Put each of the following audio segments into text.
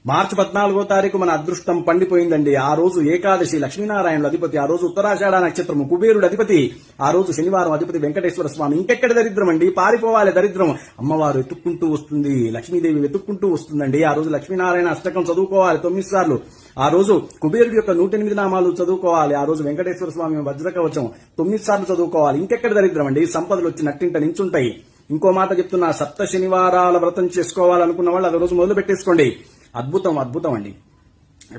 మార్చి 14వ తారీఖు మన అదృష్టం పండిపోయిందండి. ఆ రోజు ఏకాదశి, లక్ష్మీనారాయణుడు అధిపతి, ఆ రోజు ఉత్తరాషాఢ నక్షత్రము, కుబేరుడు అధిపతి, ఆ రోజు శనివారం అధిపతి వెంకటేశ్వర స్వామి. ఇంకెక్కడ దరిద్రం అండి, పారిపోవాలి దరిద్రం. అమ్మవారు వెతుక్కుంటూ వస్తుంది, లక్ష్మీదేవి వెతుక్కుంటూ వస్తుందండి. ఆ రోజు లక్ష్మీనారాయణ అష్టకం చదువుకోవాలి 9 సార్లు. ఆ రోజు కుబేరుడి యొక్క 108 నామాలు చదువుకోవాలి. ఆ రోజు వెంకటేశ్వర స్వామి వజ్రకవచం 9 సార్లు చదువుకోవాలి. ఇంకెక్కడ దరిద్రం అండి, సంపదలు వచ్చి నట్టింట నించుంటాయి. ఇంకో మాట చెప్తున్నా, సప్త శనివారాల వ్రతం చేసుకోవాలనుకున్న వాళ్ళు ఆ రోజు మొదలు పెట్టేసుకోండి. అద్భుతం అద్భుతం అండి.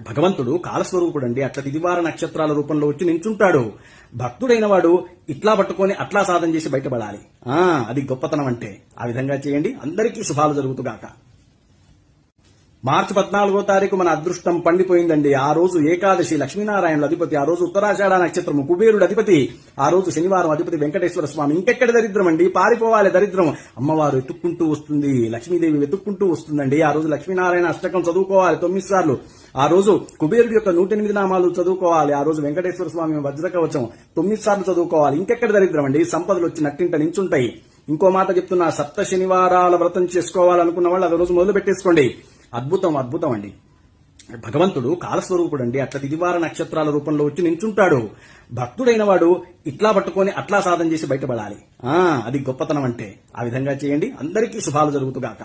భగవంతుడు కాలస్వరూపుడు అండి. అట్లా తిదివార నక్షత్రాల రూపంలో వచ్చి నించుంటాడు. భక్తుడైన వాడు ఇట్లా పట్టుకొని అట్లా సాధన చేసి బయటపడాలి. అది గొప్పతనం అంటే. ఆ విధంగా చేయండి, అందరికీ శుభాలు జరుగుతుగాక. మార్చి 14వ తారీఖు మన అదృష్టం పండిపోయిందండి. ఆ రోజు ఏకాదశి, లక్ష్మీనారాయణుడు అధిపతి, ఆ రోజు ఉత్తరాషాఢ నక్షత్రము, కుబేరుడు అధిపతి, ఆ రోజు శనివారం అధిపతి వెంకటేశ్వర స్వామి. ఇంకెక్కడ దరిద్రం అండి, పారిపోవాలి దరిద్రం. అమ్మవారు వెతుక్కుంటూ వస్తుంది, లక్ష్మీదేవి వెతుక్కుంటూ వస్తుందండి. ఆ రోజు లక్ష్మీనారాయణ అష్టకం చదువుకోవాలి 9 సార్లు. ఆ రోజు కుబేరుడి యొక్క 108 నామాలు చదువుకోవాలి. ఆ రోజు వెంకటేశ్వర స్వామి వజ్రకవచం 9 సార్లు చదువుకోవాలి. ఇంకెక్కడ దరిద్రం అండి, సంపదలు వచ్చి నట్టింట నించుంటాయి. ఇంకో మాట చెప్తున్నా, సప్త శనివారాల వ్రతం చేసుకోవాలనుకున్న వాళ్ళు ఆ రోజు మొదలు పెట్టేసుకోండి. అద్భుతం అద్భుతం అండి. భగవంతుడు కాలస్వరూపుడు అండి. అట్లా తిదివార నక్షత్రాల రూపంలో వచ్చి నించుంటాడు. భక్తుడైన వాడు ఇట్లా పట్టుకొని అట్లా సాధన చేసి బయటపడాలి. అది గొప్పతనం అంటే. ఆ విధంగా చేయండి, అందరికీ శుభాలు జరుగుతుగాక.